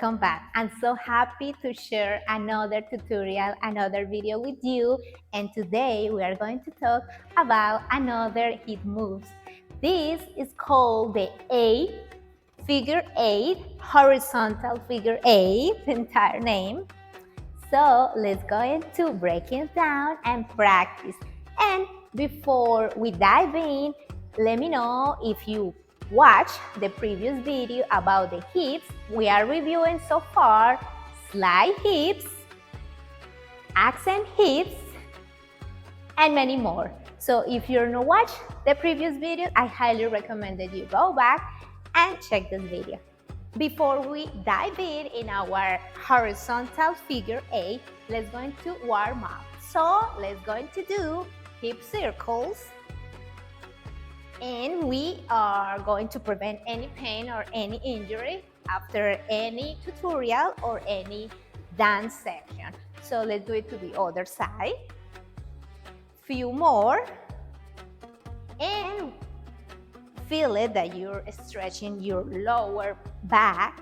welcome back. I'm so happy to share another tutorial, another video with you. And today we are going to talk about another hip moves. This is called the figure 8, horizontal figure 8, entire name. So let's go into breaking it down and practice. And before we dive in, let me know if you watched the previous video about the hips. We are reviewing so far slide hips, accent hips, and many more. So if you're not watched the previous video, I highly recommend that you go back and check this video. Before we dive in our horizontal figure 8, let's go into warm up. So let's go into do hip circles. And we are going to prevent any pain or any injury after any tutorial or any dance section. So let's do it to the other side. Few more. And feel it that you're stretching your lower back.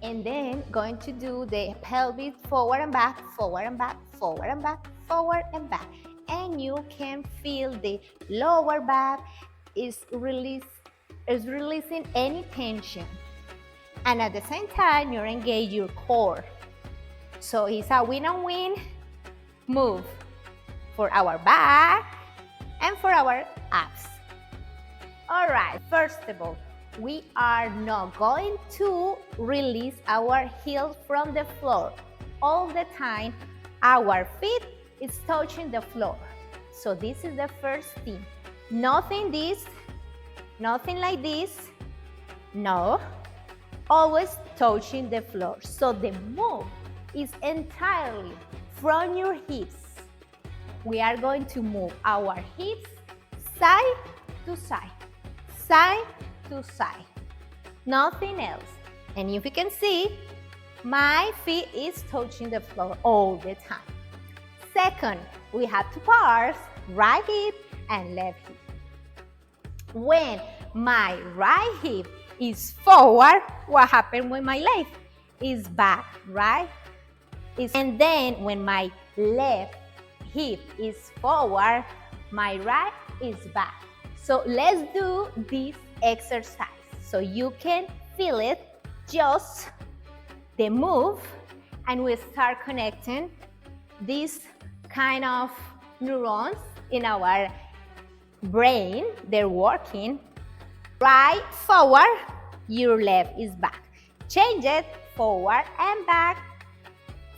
And then going to do the pelvis forward and back, forward and back, forward and back, forward and back. And you can feel the lower back is releasing any tension. And at the same time, you're engaging your core. So it's a win-and-win move for our back and for our abs. All right, first of all, we are not going to release our heels from the floor. All the time, our feet is touching the floor. So this is the first thing. Nothing like this. No, always touching the floor. So the move is entirely from your hips. We are going to move our hips side to side, side to side, nothing else. And if you can see, my feet is touching the floor all the time. Second, we have two parts, right hip and left hip. When my right hip is forward, what happens when my left is back, right? And then when my left hip is forward, my right is back. So let's do this exercise so you can feel it, just the move, and we start connecting these kind of neurons in our brain. They're working. Right forward, your left is back. Change it, forward and back,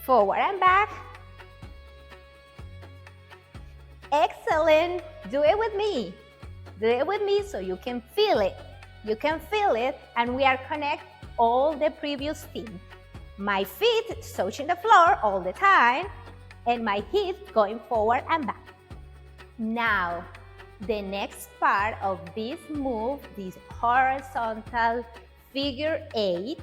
forward and back. Excellent. Do it with me. Do it with me so you can feel it. You can feel it, and we are connect all the previous thing. My feet touching the floor all the time, and my hips going forward and back. Now, the next part of this move, this horizontal figure 8,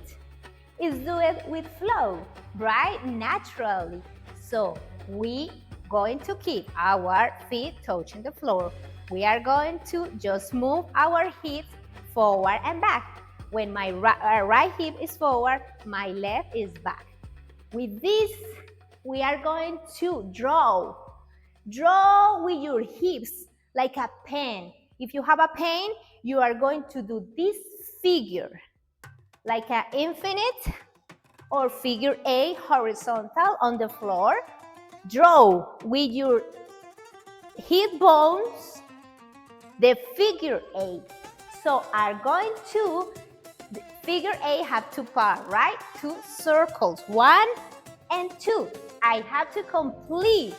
is do it with flow, right? Naturally. So we going to keep our feet touching the floor. We are going to just move our hips forward and back. When my right hip is forward, my left is back. With this, we are going to draw. Draw with your hips like a pen. If you have a pen, you are going to do this figure, like an infinite or figure 8 horizontal on the floor. Draw with your hip bones the figure 8. So are going to, the figure 8 have two parts, right? Two circles, 1 and 2. I have to complete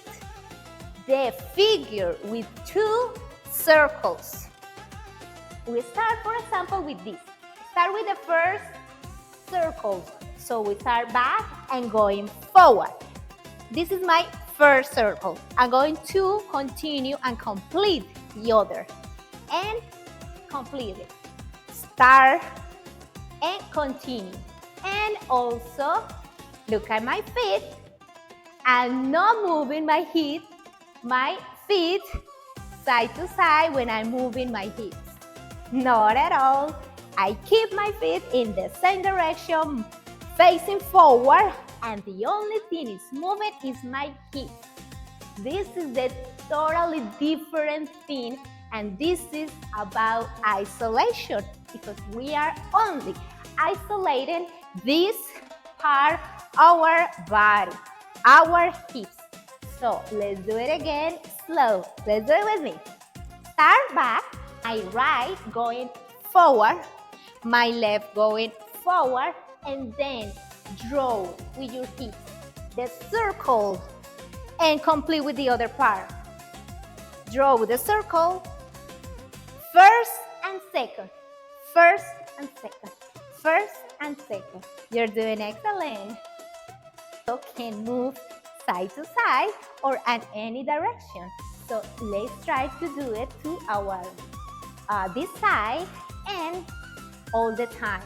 the figure with 2 circles. We start, for example, with this. Start with the first circle. So we start back and going forward. This is my first circle. I'm going to continue and complete the other. And complete it. Start and continue. And also, look at my feet. I'm not moving my feet side to side when I'm moving my hips. Not at all. I keep my feet in the same direction, facing forward, and the only thing is moving is my hips. This is the totally different thing, and this is about isolation, because we are only isolating this part of our body, our hips. So let's do it again, slow. Let's do it with me. Start back, my right going forward, my left going forward, and then draw with your hips the circle and complete with the other part. Draw with the circle, first and second, first and second, first and second. You're doing excellent. You can move side to side or at any direction. So let's try to do it to our this side and all the time.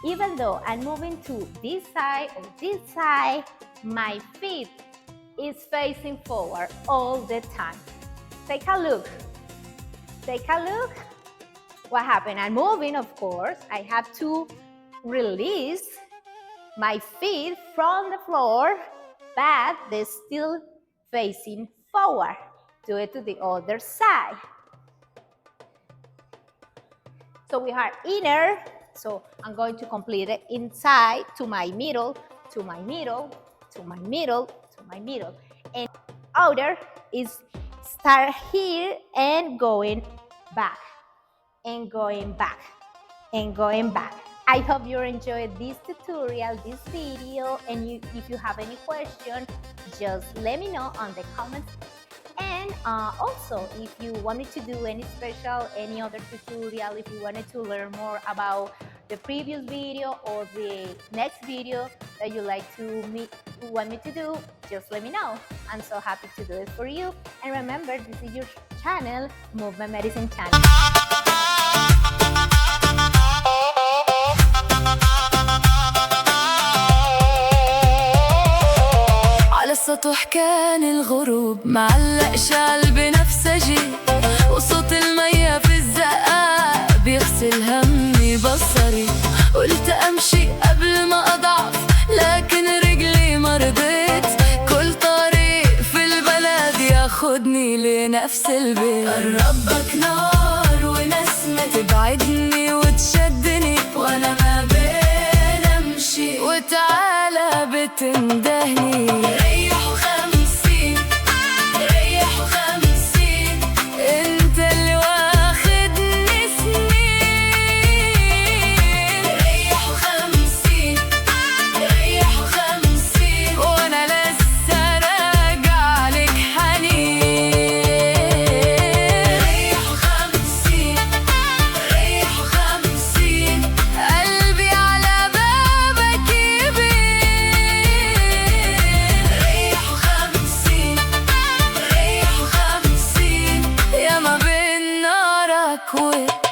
Even though I'm moving to this side or this side, my feet is facing forward all the time. Take a look. Take a look. What happened? I'm moving, of course. I have to release my feet from the floor, but they're still facing forward. Do it to the other side. So we are inner. So I'm going to complete it inside to my middle, to my middle, to my middle, to my middle. And outer is start here and going back, and going back, and going back. I hope you enjoyed this tutorial, this video, and if you have any question, just let me know on the comments. And also, if you wanted to do any special, any other tutorial, if you wanted to learn more about the previous video or the next video that you want me to do, just let me know. I'm so happy to do it for you. And remember, this is your channel, Movement Medicine channel. السطح كان الغروب معلقش بنفسجي، وصوت المية في الزقاق بيغسل همي بصري. قلت أمشي قبل ما أضعف لكن رجلي مرضت، كل طريق في البلد ياخدني لنفس البيت. قربك نار ونسمة تبعدني وتشدني، وأنا ما بين أمشي وتعالى بتندهني. Quit.